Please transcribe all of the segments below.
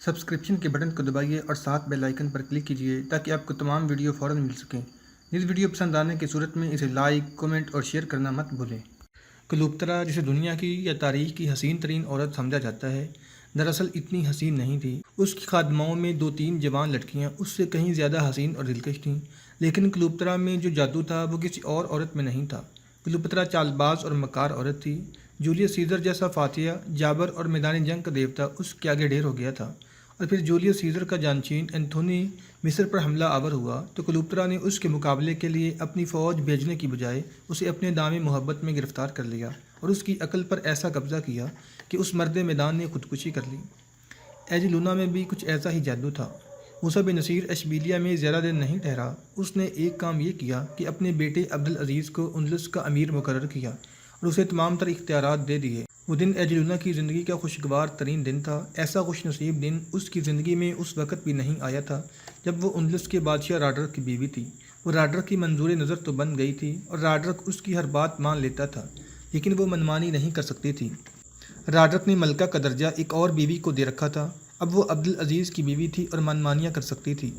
Subscription کے button کو دبائیے اور ساتھ بیل آئیکن پر کلک کیجیے تاکہ آپ کو تمام ویڈیو فوراً مل سکیں۔ اس ویڈیو پسند آنے کی صورت میں اسے لائک، کمنٹ اور شیئر کرنا مت بھولیں۔ کلیوپترا، جسے دنیا کی یا تاریخ کی حسین ترین عورت سمجھا جاتا ہے، دراصل اتنی حسین نہیں تھی۔ اس کی خادماؤں میں 2-3 جوان لڑکیاں اس سے کہیں زیادہ حسین اور دلکش تھیں، لیکن کلیوپترا میں جو جادو تھا وہ کسی اور عورت میں نہیں تھا۔ کلیوپترا چال باز اور مکار عورت تھی۔ جولیس سیزر جیسا فاتح، جابر اور میدان جنگ کا دیوتا اس کے آگے ڈھیر ہو گیا تھا، اور پھر جولیس سیزر کا جانشین اینتھونی مصر پر حملہ آور ہوا تو کلیوپترا نے اس کے مقابلے کے لیے اپنی فوج بھیجنے کی بجائے اسے اپنے دام محبت میں گرفتار کر لیا اور اس کی عقل پر ایسا قبضہ کیا کہ اس مرد میدان نے خودکشی کر لی۔ ایجلونا میں بھی کچھ ایسا ہی جادو تھا۔ موسیٰ بن نصیر اشبیلیہ میں زیادہ دن نہیں ٹھہرا۔ اس نے ایک کام یہ کیا کہ اپنے بیٹے عبدالعزیز کو اندلس کا امیر مقرر کیا اور اسے تمام تر اختیارات دے دیے۔ وہ دن ایجلونا کی زندگی کا خوشگوار ترین دن تھا۔ ایسا خوش نصیب دن اس کی زندگی میں اس وقت بھی نہیں آیا تھا جب وہ اندلس کے بادشاہ راڈرک کی بیوی تھی۔ وہ راڈرک کی منظور نظر تو بن گئی تھی اور راڈرک اس کی ہر بات مان لیتا تھا، لیکن وہ منمانی نہیں کر سکتی تھی۔ راڈرک نے ملکہ کا درجہ ایک اور بیوی کو دے رکھا تھا۔ اب وہ عبدالعزیز کی بیوی تھی اور منمانیاں کر سکتی تھی۔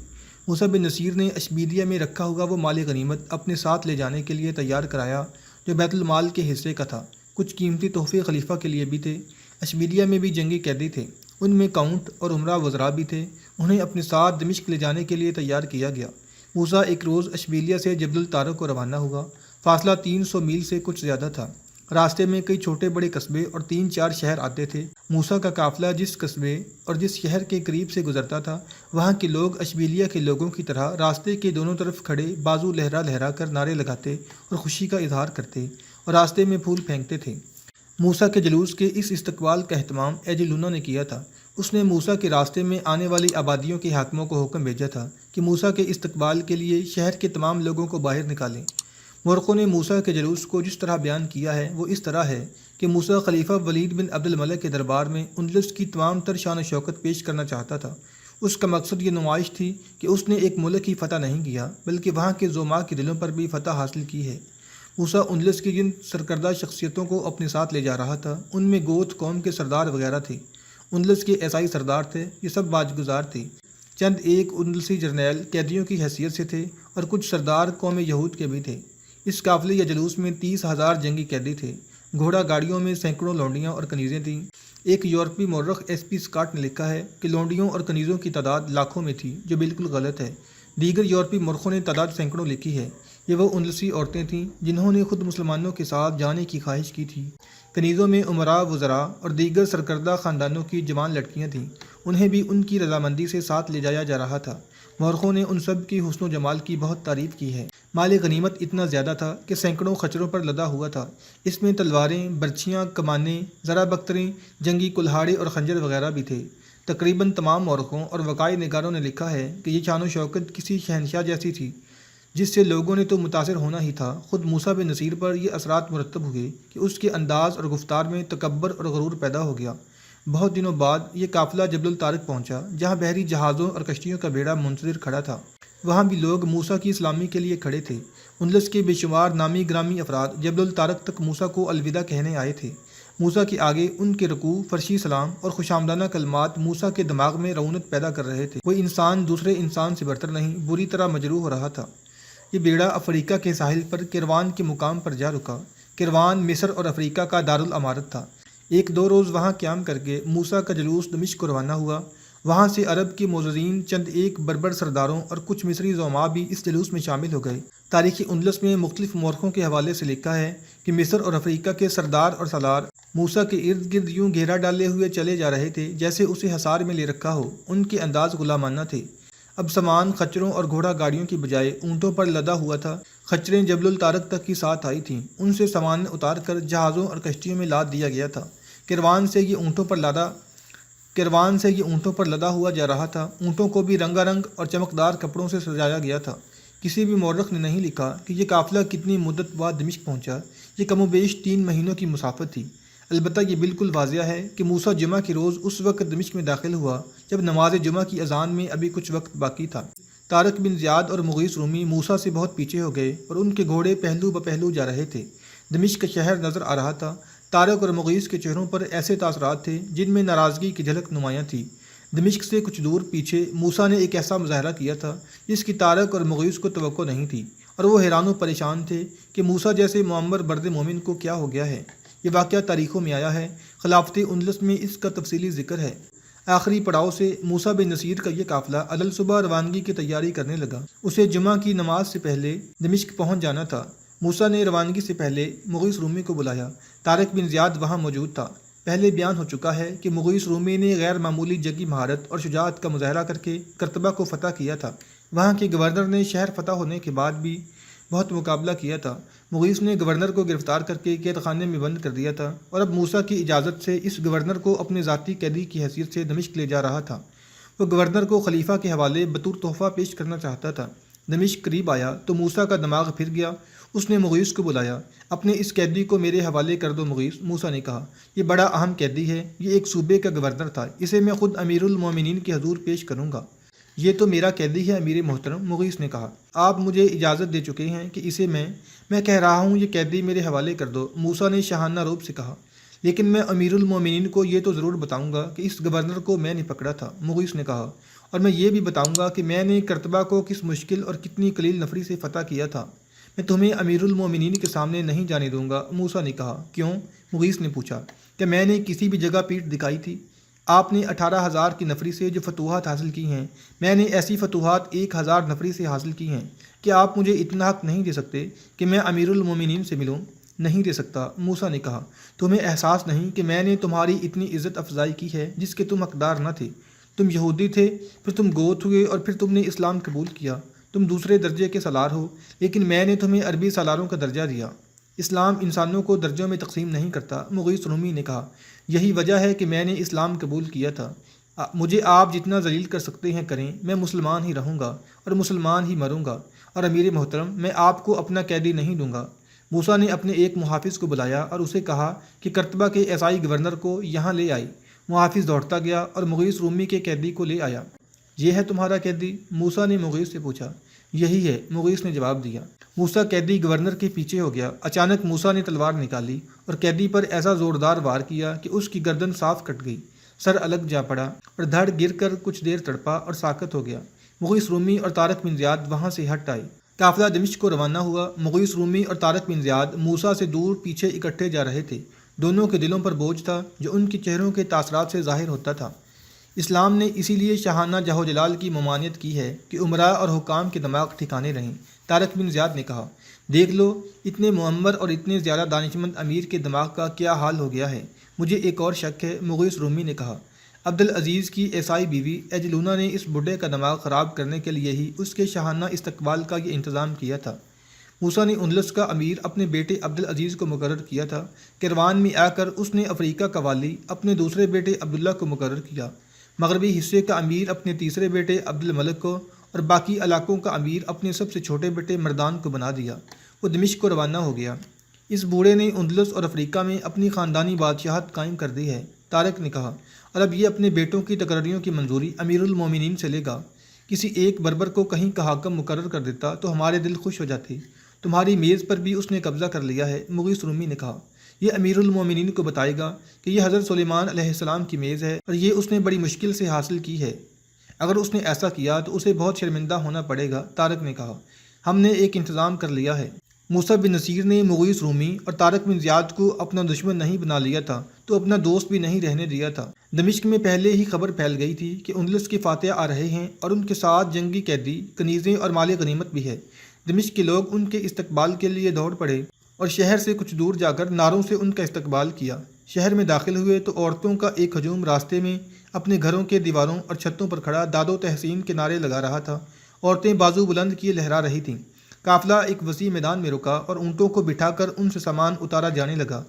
موسیٰ بن نصیر نے اشبیلیہ میں رکھا ہوا وہ مال غنیمت اپنے ساتھ لے جانے کے لیے تیار کرایا جو بیت المال کے حصے کا تھا۔ کچھ قیمتی تحفے خلیفہ کے لیے بھی تھے۔ اشبیلیہ میں بھی جنگی قیدی تھے، ان میں کاؤنٹ اور عمرہ وزراء بھی تھے۔ انہیں اپنے ساتھ دمشق لے جانے کے لیے تیار کیا گیا۔ موسیٰ ایک روز اشبیلیہ سے جبل الطارق کو روانہ ہوا۔ فاصلہ 300 میل سے کچھ زیادہ تھا۔ راستے میں کئی چھوٹے بڑے قصبے اور 3-4 شہر آتے تھے۔ موسیٰ کا قافلہ جس قصبے اور جس شہر کے قریب سے گزرتا تھا، وہاں کے لوگ اشبیلیہ کے لوگوں کی طرح راستے کے دونوں طرف کھڑے بازو لہرا لہرا کر نعرے لگاتے اور خوشی کا اظہار کرتے اور راستے میں پھول پھینکتے تھے۔ موسیٰ کے جلوس کے اس استقبال کا اہتمام ایجلونا نے کیا تھا۔ اس نے موسیٰ کے راستے میں آنے والی آبادیوں کے حاکموں کو حکم بھیجا تھا کہ موسیٰ کے استقبال کے لیے شہر کے تمام لوگوں کو باہر نکالیں۔ مورخوں نے موسیٰ کے جلوس کو جس طرح بیان کیا ہے وہ اس طرح ہے کہ موسیٰ خلیفہ ولید بن عبد الملک کے دربار میں اندلس کی تمام تر شان و شوکت پیش کرنا چاہتا تھا۔ اس کا مقصد یہ نمائش تھی کہ اس نے ایک ملک ہی فتح نہیں کیا بلکہ وہاں کے زعماء کے دلوں پر بھی فتح حاصل کی ہے۔ موسیٰ اندلس کی جن سرکردہ شخصیتوں کو اپنے ساتھ لے جا رہا تھا ان میں گوت قوم کے سردار وغیرہ تھے۔ اندلس کے عیسائی سردار تھے، یہ سب باجگزار تھے۔ چند ایک اندلسی جرنیل قیدیوں کی حیثیت سے تھے اور کچھ سردار قوم یہود کے بھی تھے۔ اس قافلے یا جلوس میں 30,000 جنگی قیدی تھے۔ گھوڑا گاڑیوں میں سینکڑوں لونڈیاں اور کنیزیں تھیں۔ ایک یورپی مورخ ایس پی اسکاٹ نے لکھا ہے کہ لونڈیوں اور کنیزوں کی تعداد لاکھوں میں تھی، جو بالکل غلط ہے۔ دیگر یورپی مورخوں نے تعداد سینکڑوں لکھی ہے۔ یہ وہ اندلسی عورتیں تھیں جنہوں نے خود مسلمانوں کے ساتھ جانے کی خواہش کی تھی۔ کنیزوں میں امراء، وزراء اور دیگر سرکردہ خاندانوں کی جوان لڑکیاں تھیں، انہیں بھی ان کی رضامندی سے ساتھ لے جایا جا رہا تھا۔ مورخوں نے ان سب کی حسن و جمال کی بہت تعریف کی ہے۔ مال غنیمت اتنا زیادہ تھا کہ سینکڑوں خچروں پر لدا ہوا تھا۔ اس میں تلواریں، برچیاں، کمانیں، زرہ بختریں، جنگی کلہاڑے اور خنجر وغیرہ بھی تھے۔ تقریباً تمام مورخوں اور وقائع نگاروں نے لکھا ہے کہ یہ شان و شوکت کسی شہنشاہ جیسی تھی، جس سے لوگوں نے تو متاثر ہونا ہی تھا۔ خود موسیٰ بن نصیر پر یہ اثرات مرتب ہوئے کہ اس کے انداز اور گفتار میں تکبر اور غرور پیدا ہو گیا۔ بہت دنوں بعد یہ قافلہ جبل الطارق پہنچا، جہاں بحری جہازوں اور کشتیوں کا بیڑا منتظر کھڑا تھا۔ وہاں بھی لوگ موسیٰ کی اسلامی کے لیے کھڑے تھے۔ اندلس کے بے شمار نامی گرامی افراد جبل الطارق تک موسیٰ کو الوداع کہنے آئے تھے۔ موسیٰ کے آگے ان کے رکوع، فرشی سلام اور خوشامدانہ کلمات موسیٰ کے دماغ میں رعونت پیدا کر رہے تھے۔ کوئی انسان دوسرے انسان سے برتر نہیں، بری طرح مجروح ہو رہا تھا۔ یہ بیڑا افریقہ کے ساحل پر کیروان کے مقام پر جا رکا۔ کیروان مصر اور افریقہ کا دارالامارت تھا۔ 1-2 روز وہاں قیام کر کے موسیٰ کا جلوس دمشق کو روانہ ہوا۔ وہاں سے عرب کے معززین، چند ایک بربر سرداروں اور کچھ مصری زعماء بھی اس جلوس میں شامل ہو گئے۔ تاریخ اندلس میں مختلف مورخوں کے حوالے سے لکھا ہے کہ مصر اور افریقہ کے سردار اور سالار موسیٰ کے ارد گرد یوں گھیرا ڈالے ہوئے چلے جا رہے تھے جیسے اسے حصار میں لے رکھا ہو۔ ان کے انداز غلامانہ تھے۔ اب سامان خچروں اور گھوڑا گاڑیوں کی بجائے اونٹوں پر لدا ہوا تھا۔ خچریں جبل الطارق تک کی ساتھ آئی تھیں۔ ان سے سامان اتار کر جہازوں اور کشتیوں میں لاد دیا گیا تھا۔ کیروان سے یہ اونٹوں پر لدا ہوا جا رہا تھا۔ اونٹوں کو بھی رنگا رنگ اور چمکدار کپڑوں سے سجایا گیا تھا۔ کسی بھی مورخ نے نہیں لکھا کہ یہ قافلہ کتنی مدت بعد دمشق پہنچا۔ یہ کم و بیش 3 مہینوں کی مسافت تھی۔ البتہ یہ بالکل واضح ہے کہ موسیٰ جمعہ کے روز اس وقت دمشق میں داخل ہوا جب نماز جمعہ کی اذان میں ابھی کچھ وقت باقی تھا۔ طارق بن زیاد اور مغیث رومی موسیٰ سے بہت پیچھے ہو گئے اور ان کے گھوڑے پہلو بپہلو جا رہے تھے۔ دمشق کا شہر نظر آ رہا تھا۔ طارق اور مغیث کے چہروں پر ایسے تاثرات تھے جن میں ناراضگی کی جھلک نمایاں تھی۔ دمشق سے کچھ دور پیچھے موسیٰ نے ایک ایسا مظاہرہ کیا تھا جس کی طارق اور مغیث کو توقع نہیں تھی، اور وہ حیران و پریشان تھے کہ موسیٰ جیسے معمر برد مومن کو کیا ہو گیا ہے۔ یہ واقعہ تاریخوں میں آیا ہے، خلافت اندلس میں اس کا تفصیلی ذکر ہے۔ آخری پڑاؤ سے موسیٰ بن نصیر کا یہ قافلہ عدل صبح روانگی کی تیاری کرنے لگا۔ اسے جمعہ کی نماز سے پہلے دمشق پہنچ جانا تھا۔ موسیٰ نے روانگی سے پہلے مغیث رومی کو بلایا۔ طارق بن زیاد وہاں موجود تھا۔ پہلے بیان ہو چکا ہے کہ مغیث رومی نے غیر معمولی جنگی مہارت اور شجاعت کا مظاہرہ کر کے کرتبہ کو فتح کیا تھا۔ وہاں کے گورنر نے شہر فتح ہونے کے بعد بھی بہت مقابلہ کیا تھا۔ مغیث نے گورنر کو گرفتار کر کے قید خانے میں بند کر دیا تھا، اور اب موسیٰ کی اجازت سے اس گورنر کو اپنے ذاتی قیدی کی حیثیت سے دمشق لے جا رہا تھا۔ وہ گورنر کو خلیفہ کے حوالے بطور تحفہ پیش کرنا چاہتا تھا۔ دمشق قریب آیا تو موسیٰ کا دماغ پھر گیا۔ اس نے مغیث کو بلایا۔ اپنے اس قیدی کو میرے حوالے کر دو مغیث، موسیٰ نے کہا۔ یہ بڑا اہم قیدی ہے، یہ ایک صوبے کا گورنر تھا، اسے میں خود امیر المومنین کے حضور پیش کروں گا۔ یہ تو میرا قیدی ہے امیر محترم، مغیث نے کہا۔ آپ مجھے اجازت دے چکے ہیں کہ اسے میں کہہ رہا ہوں یہ قیدی میرے حوالے کر دو، موسیٰ نے شاہانہ روب سے کہا۔ لیکن میں امیر المومنین کو یہ تو ضرور بتاؤں گا کہ اس گورنر کو میں نے پکڑا تھا، مغیث نے کہا، اور میں یہ بھی بتاؤں گا کہ میں نے کرتبہ کو کس مشکل اور کتنی قلیل نفری سے فتح کیا تھا۔ میں تمہیں امیر المومنین کے سامنے نہیں جانے دوں گا، موسیٰ نے کہا۔ کیوں؟ مغیث نے پوچھا۔ کہ میں نے کسی بھی جگہ پیٹھ دکھائی تھی؟ آپ نے 18,000 کی نفری سے جو فتوحات حاصل کی ہیں، میں نے ایسی فتوحات 1,000 نفری سے حاصل کی ہیں۔ کیا آپ مجھے اتنا حق نہیں دے سکتے کہ میں امیر المومنین سے ملوں؟ نہیں دے سکتا، موسیٰ نے کہا۔ تمہیں احساس نہیں کہ میں نے تمہاری اتنی عزت افزائی کی ہے جس کے تم حقدار نہ تھے؟ تم یہودی تھے، پھر تم گوت ہوئے، اور پھر تم نے اسلام قبول کیا۔ تم دوسرے درجے کے سالار ہو، لیکن میں نے تمہیں عربی سالاروں کا درجہ دیا۔ اسلام انسانوں کو درجوں میں تقسیم نہیں کرتا، مغیث رومی نے کہا۔ یہی وجہ ہے کہ میں نے اسلام قبول کیا تھا۔ مجھے آپ جتنا ذلیل کر سکتے ہیں کریں، میں مسلمان ہی رہوں گا اور مسلمان ہی مروں گا، اور امیر محترم میں آپ کو اپنا قیدی نہیں دوں گا۔ موسیٰ نے اپنے ایک محافظ کو بلایا اور اسے کہا کہ کرتبہ کے عیسائی گورنر کو یہاں لے آئی۔ محافظ دوڑتا گیا اور مغیث رومی کے قیدی کو لے آیا۔ یہ ہے تمہارا قیدی؟ موسیٰ نے مغیث سے پوچھا۔ یہی ہے، مغیث نے جواب دیا۔ موسیٰ قیدی گورنر کے پیچھے ہو گیا۔ اچانک موسیٰ نے تلوار نکالی اور قیدی پر ایسا زوردار وار کیا کہ اس کی گردن صاف کٹ گئی، سر الگ جا پڑا اور دھڑ گر کر کچھ دیر تڑپا اور ساکت ہو گیا۔ مغیث رومی اور طارق بن زیاد وہاں سے ہٹ آئے۔ قافلہ دمشق کو روانہ ہوا۔ مغیث رومی اور طارق بن زیاد موسیٰ سے دور پیچھے اکٹھے جا رہے تھے۔ دونوں کے دلوں پر بوجھ تھا جو ان کے چہروں کے تاثرات سے ظاہر ہوتا تھا۔ اسلام نے اسی لیے شاہانہ جاہ جلال کی ممانعت کی ہے کہ عمراء اور حکام کے دماغ ٹھکانے رہیں۔ طارق بن زیاد نے کہا، دیکھ لو اتنے معمر اور اتنے زیادہ دانشمند امیر کے دماغ کا کیا حال ہو گیا ہے۔ مجھے ایک اور شک ہے، مغیث رومی نے کہا۔ عبدالعزیز کی عیسائی بیوی ایجلونا نے اس بڈھے کا دماغ خراب کرنے کے لیے ہی اس کے شاہانہ استقبال کا یہ انتظام کیا تھا۔ موسیٰ نے اندلس کا امیر اپنے بیٹے عبدالعزیز کو مقرر کیا تھا۔ کیروان میں آ کر اس نے افریقہ کا والی اپنے دوسرے بیٹے عبداللہ کو مقرر کیا، مغربی حصے کا امیر اپنے تیسرے بیٹے عبدالملک کو، اور باقی علاقوں کا امیر اپنے سب سے چھوٹے بیٹے مردان کو بنا دیا۔ وہ دمشق کو روانہ ہو گیا۔ اس بوڑھے نے اندلس اور افریقہ میں اپنی خاندانی بادشاہت قائم کر دی ہے، طارق نے کہا، اور اب یہ اپنے بیٹوں کی تقرریوں کی منظوری امیر المومنین سے لے گا۔ کسی ایک بربر کو کہیں کا حاکم مقرر کر دیتا تو ہمارے دل خوش ہو جاتے۔ تمہاری میز پر بھی اس نے قبضہ کر لیا ہے، مغیث رومی نے کہا۔ یہ امیر المومنین کو بتائے گا کہ یہ حضرت سلیمان علیہ السلام کی میز ہے اور یہ اس نے بڑی مشکل سے حاصل کی ہے۔ اگر اس نے ایسا کیا تو اسے بہت شرمندہ ہونا پڑے گا، طارق نے کہا۔ ہم نے ایک انتظام کر لیا ہے۔ موسیٰ بن نصیر نے مغیث رومی اور طارق بن زیاد کو اپنا دشمن نہیں بنا لیا تھا تو اپنا دوست بھی نہیں رہنے دیا تھا۔ دمشق میں پہلے ہی خبر پھیل گئی تھی کہ اندلس کے فاتح آ رہے ہیں اور ان کے ساتھ جنگی قیدی، کنیزیں اور مال غنیمت بھی ہے۔ دمشق کے لوگ ان کے استقبال کے لیے دوڑ پڑے اور شہر سے کچھ دور جا کر نعروں سے ان کا استقبال کیا۔ شہر میں داخل ہوئے تو عورتوں کا ایک ہجوم راستے میں اپنے گھروں کے دیواروں اور چھتوں پر کھڑا داد و تحسین کے نعرے لگا رہا تھا۔ عورتیں بازو بلند کیے لہرا رہی تھیں۔ قافلہ ایک وسیع میدان میں رکا اور اونٹوں کو بٹھا کر ان سے سامان اتارا جانے لگا۔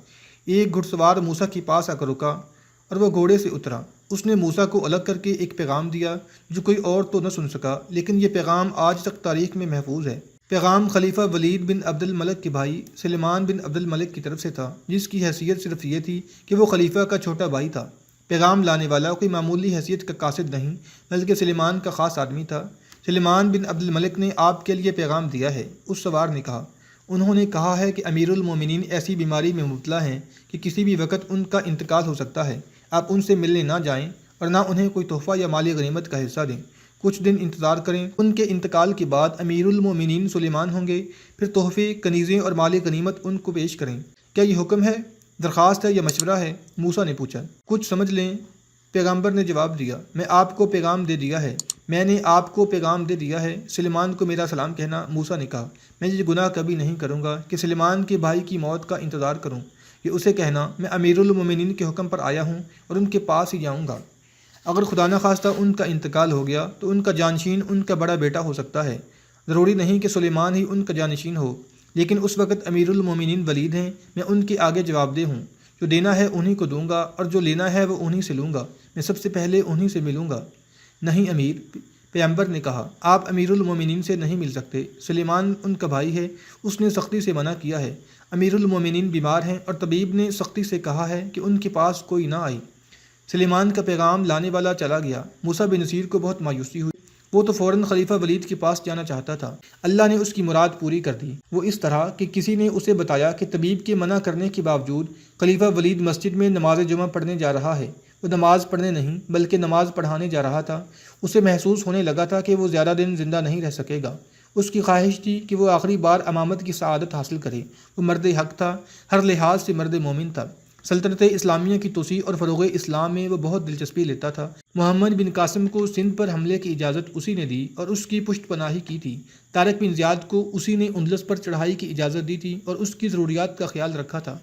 ایک گھڑ سوار موسیٰ کے پاس آ کر رکا اور وہ گھوڑے سے اترا۔ اس نے موسیٰ کو الگ کر کے ایک پیغام دیا جو کوئی اور تو نہ سن سکا، لیکن یہ پیغام آج تک تاریخ میں محفوظ ہے۔ پیغام خلیفہ ولید بن عبد الملک کے بھائی سلیمان بن عبد الملک کی طرف سے تھا، جس کی حیثیت صرف یہ تھی کہ وہ خلیفہ کا چھوٹا بھائی تھا۔ پیغام لانے والا کوئی معمولی حیثیت کا قاصد نہیں بلکہ سلیمان کا خاص آدمی تھا۔ سلیمان بن عبد الملک نے آپ کے لیے پیغام دیا ہے، اس سوار نے کہا۔ انہوں نے کہا ہے کہ امیر المومنین ایسی بیماری میں مبتلا ہیں کہ کسی بھی وقت ان کا انتقال ہو سکتا ہے۔ آپ ان سے ملنے نہ جائیں اور نہ انہیں کوئی تحفہ یا مالی غنیمت کا حصہ دیں۔ کچھ دن انتظار کریں، ان کے انتقال کے بعد امیر المومنین سلیمان ہوں گے، پھر تحفے، کنیزیں اور مالی غنیمت ان کو پیش کریں۔ کیا یہ حکم ہے، درخواست ہے یا مشورہ ہے؟ موسیٰ نے پوچھا۔ کچھ سمجھ لیں، پیغمبر نے جواب دیا، میں آپ کو پیغام دے دیا ہے، میں نے آپ کو پیغام دے دیا ہے۔ سلیمان کو میرا سلام کہنا۔ موسیٰ نے کہا، میں یہ گناہ کبھی نہیں کروں گا کہ سلیمان کے بھائی کی موت کا انتظار کروں۔ یہ اسے کہنا، میں امیر المومنین کے حکم پر آیا ہوں اور ان کے پاس ہی جاؤں گا۔ اگر خدا نخواستہ ان کا انتقال ہو گیا تو ان کا جانشین ان کا بڑا بیٹا ہو سکتا ہے۔ ضروری نہیں کہ سلیمان ہی ان کا جانشین ہو، لیکن اس وقت امیر المومنین ولید ہیں، میں ان کے آگے جواب دہ ہوں۔ جو دینا ہے انہی کو دوں گا اور جو لینا ہے وہ انہی سے لوں گا، میں سب سے پہلے انہی سے ملوں گا۔ نہیں امیر، پیغمبر نے کہا، آپ امیر المومنین سے نہیں مل سکتے، سلیمان ان کا بھائی ہے، اس نے سختی سے منع کیا ہے۔ امیر المومنین بیمار ہیں اور طبیب نے سختی سے کہا ہے کہ ان کے پاس کوئی نہ آئے۔ سلیمان کا پیغام لانے والا چلا گیا۔ موسیٰ بن نصیر کو بہت مایوسی ہوئی، وہ تو فوراً خلیفہ ولید کے پاس جانا چاہتا تھا۔ اللہ نے اس کی مراد پوری کر دی۔ وہ اس طرح کہ کسی نے اسے بتایا کہ طبیب کے منع کرنے کے باوجود خلیفہ ولید مسجد میں نماز جمعہ پڑھنے جا رہا ہے۔ وہ نماز پڑھنے نہیں بلکہ نماز پڑھانے جا رہا تھا۔ اسے محسوس ہونے لگا تھا کہ وہ زیادہ دن زندہ نہیں رہ سکے گا۔ اس کی خواہش تھی کہ وہ آخری بار امامت کی سعادت حاصل کرے۔ وہ مرد حق تھا، ہر لحاظ سے مرد مومن تھا۔ سلطنت اسلامیہ کی توسیع اور فروغ اسلام میں وہ بہت دلچسپی لیتا تھا۔ محمد بن قاسم کو سندھ پر حملے کی اجازت اسی نے دی اور اس کی پشت پناہی کی تھی۔ طارق بن زیاد کو اسی نے اندلس پر چڑھائی کی اجازت دی تھی اور اس کی ضروریات کا خیال رکھا تھا۔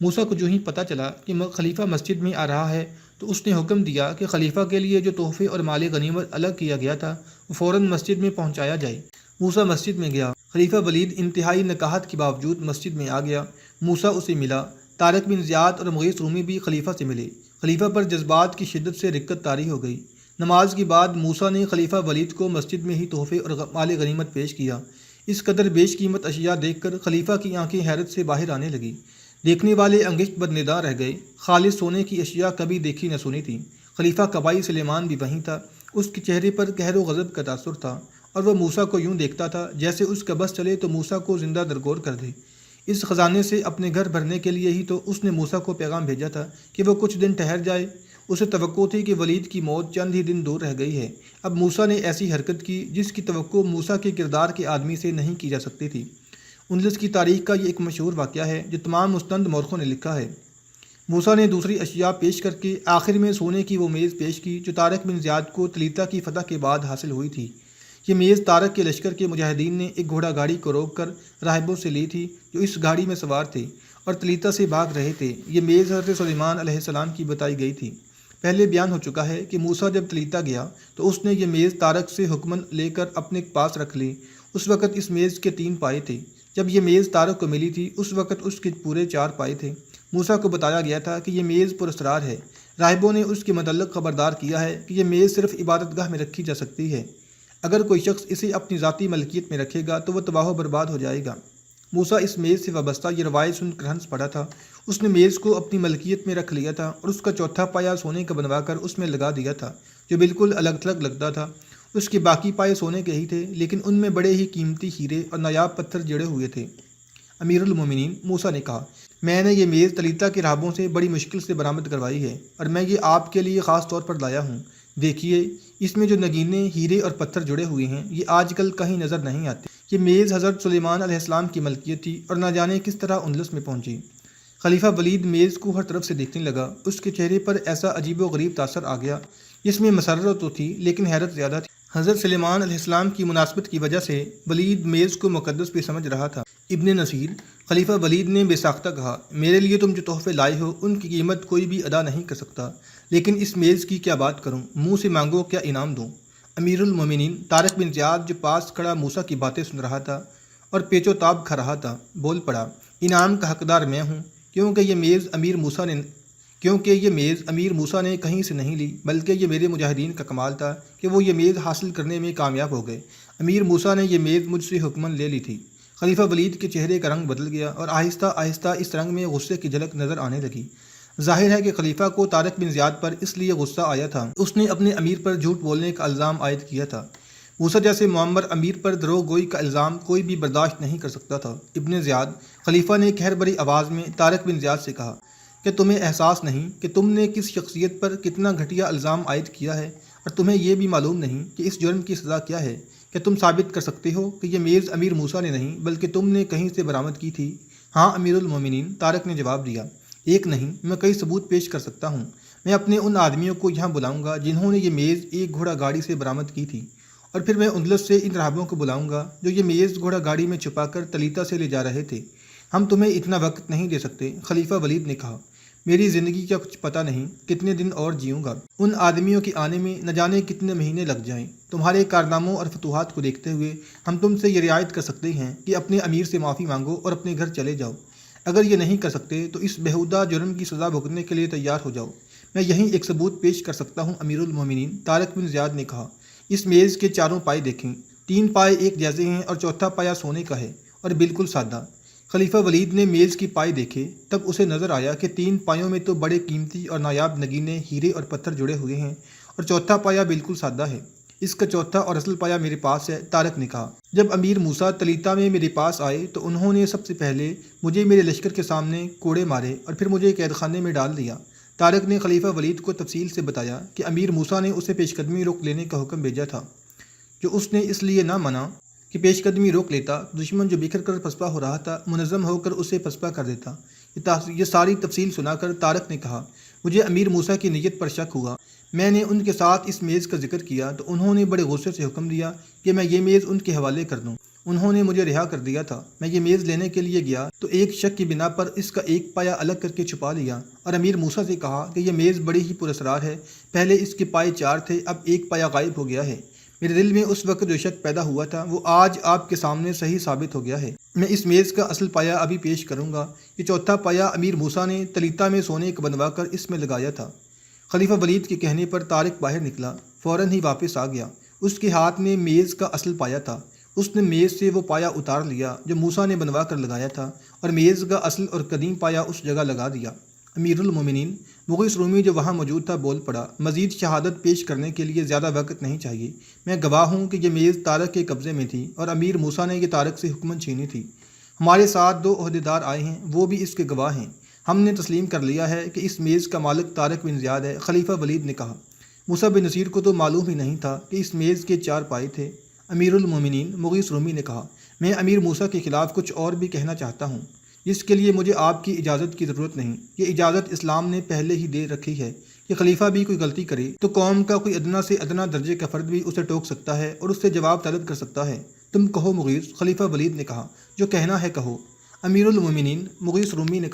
موسیٰ کو جو ہی پتہ چلا کہ خلیفہ مسجد میں آ رہا ہے تو اس نے حکم دیا کہ خلیفہ کے لیے جو تحفے اور مالی غنیمت الگ کیا گیا تھا وہ فوراً مسجد میں پہنچایا جائے۔ موسیٰ مسجد میں گیا۔ خلیفہ ولید انتہائی نکاہت کے باوجود مسجد میں آ گیا۔ موسیٰ اسے ملا۔ طارق بن زیاد اور مغیث رومی بھی خلیفہ سے ملے۔ خلیفہ پر جذبات کی شدت سے رکت طاری ہو گئی۔ نماز کے بعد موسیٰ نے خلیفہ ولید کو مسجد میں ہی تحفے اور مال غنیمت پیش کیا۔ اس قدر بیش قیمت اشیاء دیکھ کر خلیفہ کی آنکھیں حیرت سے باہر آنے لگیں۔ دیکھنے والے انگشت بدندا رہ گئے۔ خالص سونے کی اشیاء کبھی دیکھی نہ سنی تھیں۔ خلیفہ قبائی سلیمان بھی وہیں تھا۔ اس کے چہرے پر قہر و غضب کا تاثر تھا اور وہ موسیٰ کو یوں دیکھتا تھا جیسے اس کا بس چلے تو موسیٰ کو زندہ درگور کر دے۔ اس خزانے سے اپنے گھر بھرنے کے لیے ہی تو اس نے موسیٰ کو پیغام بھیجا تھا کہ وہ کچھ دن ٹھہر جائے۔ اسے توقع تھی کہ ولید کی موت چند ہی دن دور رہ گئی ہے۔ اب موسیٰ نے ایسی حرکت کی جس کی توقع موسیٰ کے کردار کے آدمی سے نہیں کی جا سکتی تھی۔ اندلس کی تاریخ کا یہ ایک مشہور واقعہ ہے جو تمام مستند مورخوں نے لکھا ہے۔ موسیٰ نے دوسری اشیاء پیش کر کے آخر میں سونے کی وہ میز پیش کی جو طارق بن زیاد کو تلیتا کی فتح کے بعد حاصل ہوئی تھی۔ یہ میز طارق کے لشکر کے مجاہدین نے ایک گھوڑا گاڑی کو روک کر راہبوں سے لی تھی جو اس گاڑی میں سوار تھے اور تلیتا سے بھاگ رہے تھے۔ یہ میز حضرت سلیمان علیہ السلام کی بتائی گئی تھی۔ پہلے بیان ہو چکا ہے کہ موسیٰ جب تلیتا گیا تو اس نے یہ میز طارق سے حکماً لے کر اپنے پاس رکھ لی۔ اس وقت اس میز کے 3 پائے تھے۔ جب یہ میز طارق کو ملی تھی اس وقت اس کے پورے 4 پائے تھے۔ موسیٰ کو بتایا گیا تھا کہ یہ میز پراسرار ہے۔ راہبوں نے اس کے متعلق خبردار کیا ہے کہ یہ میز صرف عبادت گاہ میں رکھی جا سکتی ہے۔ اگر کوئی شخص اسے اپنی ذاتی ملکیت میں رکھے گا تو وہ تباہ و برباد ہو جائے گا۔ موسیٰ اس میز سے وابستہ یہ روایت سن کر ہنس پڑا تھا۔ اس نے میز کو اپنی ملکیت میں رکھ لیا تھا اور اس کا چوتھا پایا سونے کا بنوا کر اس میں لگا دیا تھا جو بالکل الگ تھلگ لگتا تھا۔ اس کے باقی پائے سونے کے ہی تھے لیکن ان میں بڑے ہی قیمتی ہیرے اور نایاب پتھر جڑے ہوئے تھے۔ امیر المومنین موسیٰ نے کہا، میں نے یہ میز تلیتا کے راہبوں سے بڑی مشکل سے برآمد کروائی ہے اور میں یہ آپ کے لیے خاص طور پر لایا ہوں۔ دیکھیے اس میں جو نگینے، ہیرے اور پتھر جڑے ہوئے ہیں یہ آج کل کہیں نظر نہیں آتے۔ یہ میز حضرت سلیمان علیہ السلام کی ملکیت تھی اور نہ جانے کس طرح اندلس میں پہنچی۔ خلیفہ ولید میز کو ہر طرف سے دیکھنے لگا۔ اس کے چہرے پر ایسا عجیب و غریب تاثر آ گیا جس میں مسرت تو تھی لیکن حیرت زیادہ تھی۔ حضرت سلیمان علیہ السلام کی مناسبت کی وجہ سے ولید میز کو مقدس بھی سمجھ رہا تھا۔ ابن نصیر، خلیفہ ولید نے بے ساختہ کہا، میرے لیے تم جو تحفے لائے ہو ان کی قیمت کوئی بھی ادا نہیں کر سکتا، لیکن اس میز کی کیا بات کروں، منہ سے مانگو کیا انعام دوں۔ امیر المومنین طارق بن زیاد جو پاس کھڑا موسیٰ کی باتیں سن رہا تھا اور پیچ و تاب کھا رہا تھا بول پڑا، انعام کا حقدار میں ہوں کیونکہ یہ میز امیر موسیٰ نے کہیں سے نہیں لی بلکہ یہ میرے مجاہدین کا کمال تھا کہ وہ یہ میز حاصل کرنے میں کامیاب ہو گئے۔ امیر موسیٰ نے یہ میز مجھ سے حکماً لے لی تھی۔ خلیفہ ولید کے چہرے کا رنگ بدل گیا اور آہستہ آہستہ اس رنگ میں غصے کی جھلک نظر آنے لگی۔ ظاہر ہے کہ خلیفہ کو طارق بن زیاد پر اس لیے غصہ آیا تھا، اس نے اپنے امیر پر جھوٹ بولنے کا الزام عائد کیا تھا۔ موسیٰ جیسے معمر امیر پر دروغ گوئی کا الزام کوئی بھی برداشت نہیں کر سکتا تھا۔ ابن زیاد، خلیفہ نے قہر بری آواز میں طارق بن زیاد سے کہا، کہ تمہیں احساس نہیں کہ تم نے کس شخصیت پر کتنا گھٹیا الزام عائد کیا ہے، اور تمہیں یہ بھی معلوم نہیں کہ اس جرم کی سزا کیا ہے؟ کہ تم ثابت کر سکتے ہو کہ یہ میز امیر موسیٰ نے نہیں بلکہ تم نے کہیں سے برآمد کی تھی؟ ہاں امیر المومنین، طارق نے جواب دیا، ایک نہیں میں کئی ثبوت پیش کر سکتا ہوں۔ میں اپنے ان آدمیوں کو یہاں بلاؤں گا جنہوں نے یہ میز ایک گھوڑا گاڑی سے برآمد کی تھی، اور پھر میں اندلس سے ان راہبوں کو بلاؤں گا جو یہ میز گھوڑا گاڑی میں چھپا کر تلیتا سے لے جا رہے تھے۔ ہم تمہیں اتنا وقت نہیں دے سکتے، خلیفہ ولید نے کہا، میری زندگی کا کچھ پتہ نہیں کتنے دن اور جیوں گا، ان آدمیوں کے آنے میں نہ جانے کتنے مہینے لگ جائیں۔ تمہارے کارناموں اور فتوحات کو دیکھتے ہوئے ہم تم سے یہ رعایت کر سکتے ہیں کہ اپنے امیر سے معافی مانگو اور اپنے گھر چلے جاؤ۔ اگر یہ نہیں کر سکتے تو اس بےہودہ جرم کی سزا بھگتنے کے لیے تیار ہو جاؤ۔ میں یہیں ایک ثبوت پیش کر سکتا ہوں امیر المومنین، طارق بن زیاد نے کہا، اس میز کے چاروں پائے دیکھیں، 3 پائے ایک جیسے ہیں اور چوتھا پایا سونے کا ہے اور بالکل سادہ۔ خلیفہ ولید نے میز کی پائے دیکھے، تب اسے نظر آیا کہ 3 پایوں میں تو بڑے قیمتی اور نایاب نگینے، ہیرے اور پتھر جڑے ہوئے ہیں، اور چوتھا پایا بالکل سادہ ہے۔ اس کا چوتھا اور اصل پایا میرے پاس ہے، طارق نے کہا۔ جب امیر موسیٰ تلیتا میں میرے پاس آئے تو انہوں نے سب سے پہلے مجھے میرے لشکر کے سامنے کوڑے مارے اور پھر مجھے قید خانے میں ڈال دیا۔ طارق نے خلیفہ ولید کو تفصیل سے بتایا کہ امیر موسیٰ نے اسے پیش قدمی روک لینے کا حکم بھیجا تھا، جو اس نے اس لیے نہ مانا کہ پیش قدمی روک لیتا دشمن جو بکھر کر پسپا ہو رہا تھا منظم ہو کر اسے پسپا کر دیتا۔ یہ ساری تفصیل سنا کر طارق نے کہا، مجھے امیر موسیٰ کی نیت پر شک ہوا۔ میں نے ان کے ساتھ اس میز کا ذکر کیا تو انہوں نے بڑے غصے سے حکم دیا کہ میں یہ میز ان کے حوالے کر دوں۔ انہوں نے مجھے رہا کر دیا تھا۔ میں یہ میز لینے کے لیے گیا تو ایک شک کی بنا پر اس کا ایک پایا الگ کر کے چھپا لیا اور امیر موسیٰ سے کہا کہ یہ میز بڑی ہی پراسرار ہے، پہلے اس کے پائے 4 تھے، اب ایک پایا غائب ہو گیا ہے۔ میرے دل میں اس وقت جو شک پیدا ہوا تھا وہ آج آپ کے سامنے صحیح ثابت ہو گیا ہے۔ میں اس میز کا اصل پایا ابھی پیش کروں گا۔ یہ چوتھا پایا امیر موسیٰ نے تلیتا میں سونے کا بنوا کر اس میں لگایا تھا۔ خلیفہ ولید کے کہنے پر طارق باہر نکلا، فوراً ہی واپس آ گیا۔ اس کے ہاتھ میں میز کا اصل پایا تھا۔ اس نے میز سے وہ پایا اتار لیا جو موسیٰ نے بنوا کر لگایا تھا اور میز کا اصل اور قدیم پایا اس جگہ لگا دیا۔ امیر المومنین مغیث رومی جو وہاں موجود تھا بول پڑا، مزید شہادت پیش کرنے کے لیے زیادہ وقت نہیں چاہیے۔ میں گواہ ہوں کہ یہ میز طارق کے قبضے میں تھی اور امیر موسیٰ نے یہ طارق سے حکمن چھینی تھی۔ ہمارے ساتھ 2 عہدیدار آئے ہیں، وہ بھی اس کے گواہ ہیں۔ ہم نے تسلیم کر لیا ہے کہ اس میز کا مالک طارق بن زیاد ہے، خلیفہ ولید نے کہا۔ موسیٰ بن نصیر کو تو معلوم ہی نہیں تھا کہ اس میز کے 4 پائے تھے۔ امیر المومنین مغیث رومی نے کہا، میں امیر موسیٰ کے خلاف کچھ اور بھی کہنا چاہتا ہوں، جس کے لیے مجھے آپ کی اجازت کی ضرورت نہیں۔ یہ اجازت اسلام نے پہلے ہی دے رکھی ہے کہ خلیفہ بھی کوئی غلطی کرے تو قوم کا کوئی ادنا سے ادنا درجے کا فرد بھی اسے ٹوک سکتا ہے اور اس سے جواب طلب کر سکتا ہے۔ تم کہو مغیث، خلیفہ ولید نے کہا، جو کہنا ہے کہو۔ امیر المومنین مغیث رومی نے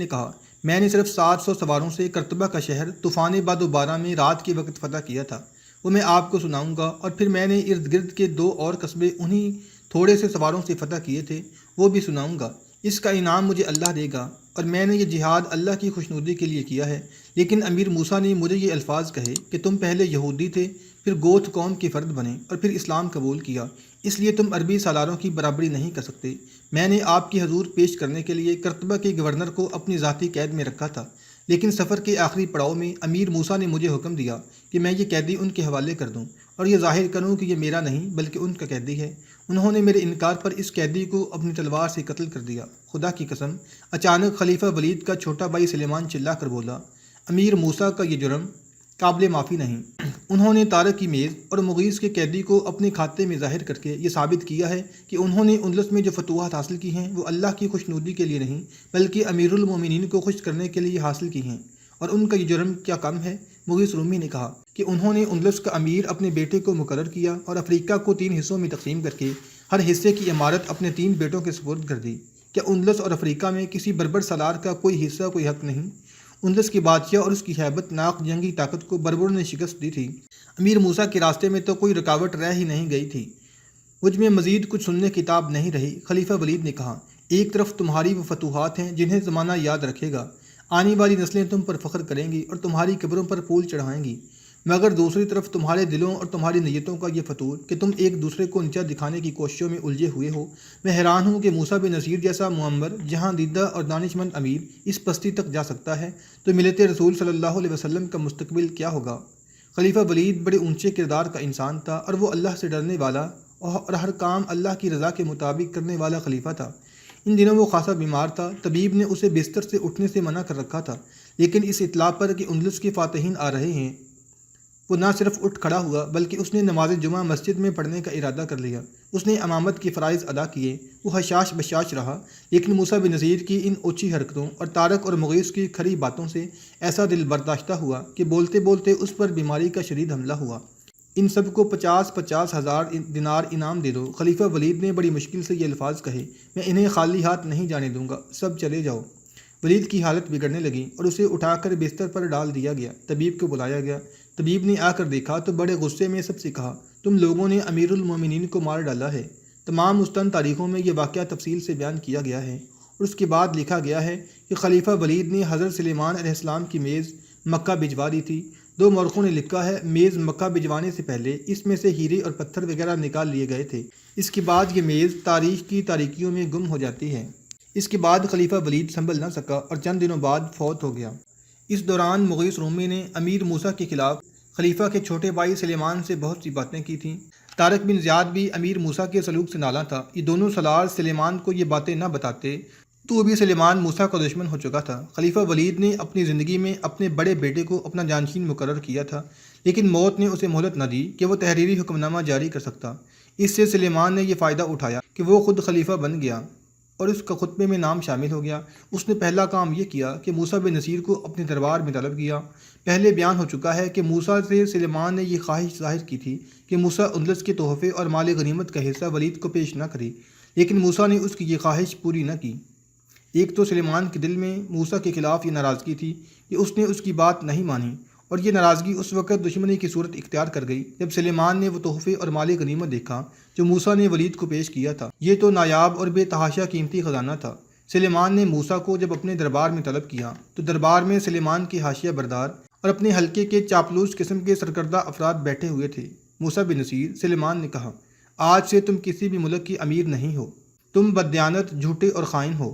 کہا، میں نے صرف 700 سواروں سے کرتبہ کا شہر طوفان باد و بارہ میں رات کے وقت فتح کیا تھا، وہ میں آپ کو سناؤں گا، اور پھر میں نے ارد گرد کے 2 اور قصبے انہی تھوڑے سے سواروں سے فتح کیے تھے، وہ بھی سناؤں گا۔ اس کا انعام مجھے اللہ دے گا، اور میں نے یہ جہاد اللہ کی خوشنودی کے لیے کیا ہے۔ لیکن امیر موسیٰ نے مجھے یہ الفاظ کہے کہ تم پہلے یہودی تھے، پھر گوتھ قوم کے فرد بنے اور پھر اسلام قبول کیا، اس لیے تم عربی سالاروں کی برابری نہیں کر سکتے۔ میں نے آپ کی حضور پیش کرنے کے لیے کرتبہ کے گورنر کو اپنی ذاتی قید میں رکھا تھا، لیکن سفر کے آخری پڑاؤ میں امیر موسیٰ نے مجھے حکم دیا کہ میں یہ قیدی ان کے حوالے کر دوں اور یہ ظاہر کروں کہ یہ میرا نہیں بلکہ ان کا قیدی ہے۔ انہوں نے میرے انکار پر اس قیدی کو اپنی تلوار سے قتل کر دیا۔ خدا کی قسم، اچانک خلیفہ ولید کا چھوٹا بھائی سلیمان چلا کر بولا، امیر موسیٰ کا یہ جرم قابل معافی نہیں۔ انہوں نے طارق کی میز اور مغیث کے قیدی کو اپنے کھاتے میں ظاہر کر کے یہ ثابت کیا ہے کہ انہوں نے اندلس میں جو فتوحات حاصل کی ہیں وہ اللہ کی خوشنودی کے لیے نہیں بلکہ امیر المومنین کو خوش کرنے کے لیے حاصل کی ہیں، اور ان کا یہ جرم کیا کم ہے؟ مغیث رومی نے کہا کہ انہوں نے اندلس کا امیر اپنے بیٹے کو مقرر کیا اور افریقہ کو 3 حصوں میں تقسیم کر کے ہر حصے کی امارت اپنے 3 بیٹوں کے سپرد کر دی۔ کیا اندلس اور افریقہ میں کسی بربر سالار کا کوئی حصہ، کوئی حق نہیں؟ اندلس کی بادشاہ اور اس کی ہیبت ناک جنگی طاقت کو بربروں نے شکست دی تھی۔ امیر موسیٰ کے راستے میں تو کوئی رکاوٹ رہ ہی نہیں گئی تھی۔ مجھ میں مزید کچھ سننے کی تاب نہیں رہی، خلیفہ ولید نے کہا۔ ایک طرف تمہاری وہ فتوحات ہیں جنہیں زمانہ یاد رکھے گا، آنے والی نسلیں تم پر فخر کریں گی اور تمہاری قبروں پر پھول چڑھائیں گی، مگر دوسری طرف تمہارے دلوں اور تمہاری نیتوں کا یہ فتور کہ تم ایک دوسرے کو نیچا دکھانے کی کوششوں میں الجھے ہوئے ہو۔ میں حیران ہوں کہ موسیٰ بن نصیر جیسا معمر، جہاں دیدہ اور دانش مند امیر اس پستی تک جا سکتا ہے تو ملت رسول صلی اللہ علیہ وسلم کا مستقبل کیا ہوگا؟ خلیفہ ولید بڑے اونچے کردار کا انسان تھا اور وہ اللہ سے ڈرنے والا اور ہر کام اللہ کی رضا کے مطابق کرنے والا خلیفہ تھا۔ ان دنوں وہ خاصا بیمار تھا۔ طبیب نے اسے بستر سے اٹھنے سے منع کر رکھا تھا، لیکن اس اطلاع پر کہ اندلس کے فاتحین آ رہے ہیں، وہ نہ صرف اٹھ کھڑا ہوا بلکہ اس نے نماز جمعہ مسجد میں پڑھنے کا ارادہ کر لیا۔ اس نے امامت کے فرائض ادا کیے۔ وہ حشاش بشاش رہا، لیکن موسیٰ بن نصیر کی ان اونچی حرکتوں اور طارق اور مغیث کی کھری باتوں سے ایسا دل برداشتہ ہوا کہ بولتے بولتے اس پر بیماری کا شدید حملہ ہوا۔ ان سب کو 50 ہزار دینار انعام دے دو۔ خلیفہ ولید نے بڑی مشکل سے یہ الفاظ کہے، میں انہیں خالی ہاتھ نہیں جانے دوں گا، سب چلے جاؤ۔ ولید کی حالت بگڑنے لگی اور اسے اٹھا کر بستر پر ڈال دیا گیا۔ طبیب کو بلایا گیا۔ طبیب نے آ کر دیکھا تو بڑے غصے میں سب سے کہا، تم لوگوں نے امیر المومنین کو مار ڈالا ہے۔ تمام مستند تاریخوں میں یہ واقعہ تفصیل سے بیان کیا گیا ہے، اور اس کے بعد لکھا گیا ہے کہ خلیفہ ولید نے حضرت سلیمان علیہ السلام کی میز مکہ بھجوا دی تھی۔ دو مورخوں نے لکھا ہے میز مکہ بھجوانے سے پہلے اس میں سے ہیرے اور پتھر وغیرہ نکال لیے گئے تھے۔ اس کے بعد یہ میز تاریخ کی تاریکیوں میں گم ہو جاتی ہے۔ اس کے بعد خلیفہ ولید سنبھل نہ سکا اور چند دنوں بعد فوت ہو گیا۔ اس دوران مغیث رومی نے امیر موسیٰ کے خلاف خلیفہ کے چھوٹے بھائی سلیمان سے بہت سی باتیں کی تھیں۔ طارق بن زیاد بھی امیر موسیٰ کے سلوک سے نالاں تھا۔ یہ دونوں سالار سلیمان کو یہ باتیں نہ بتاتے تو بھی سلیمان موسیٰ کا دشمن ہو چکا تھا۔ خلیفہ ولید نے اپنی زندگی میں اپنے بڑے بیٹے کو اپنا جانشین مقرر کیا تھا، لیکن موت نے اسے مہلت نہ دی کہ وہ تحریری حکم نامہ جاری کر سکتا۔ اس سے سلیمان نے یہ فائدہ اٹھایا کہ وہ خود خلیفہ بن گیا اور اس کا خطبے میں نام شامل ہو گیا۔ اس نے پہلا کام یہ کیا کہ موسیٰ بن نصیر کو اپنے دربار میں طلب کیا۔ پہلے بیان ہو چکا ہے کہ موسیٰ سے سلیمان نے یہ خواہش ظاہر کی تھی کہ موسیٰ اندلس کے تحفے اور مال غنیمت کا حصہ ولید کو پیش نہ کرے، لیکن موسیٰ نے اس کی یہ خواہش پوری نہ کی۔ ایک تو سلیمان کے دل میں موسیٰ کے خلاف یہ ناراضگی تھی کہ اس نے اس کی بات نہیں مانی، اور یہ ناراضگی اس وقت دشمنی کی صورت اختیار کر گئی جب سلیمان نے وہ تحفے اور مال غنیمت دیکھا جو موسیٰ نے ولید کو پیش کیا تھا۔ یہ تو نایاب اور بے تحاشا قیمتی خزانہ تھا۔ سلیمان نے موسیٰ کو جب اپنے دربار میں طلب کیا تو دربار میں سلیمان کے حاشیہ بردار اور اپنے حلقے کے چاپلوس قسم کے سرکردہ افراد بیٹھے ہوئے تھے۔ موسیٰ بن نصیر، سلیمان نے کہا، آج سے تم کسی بھی ملک کی امیر نہیں ہو، تم بددیانت، جھوٹے اور خائن ہو۔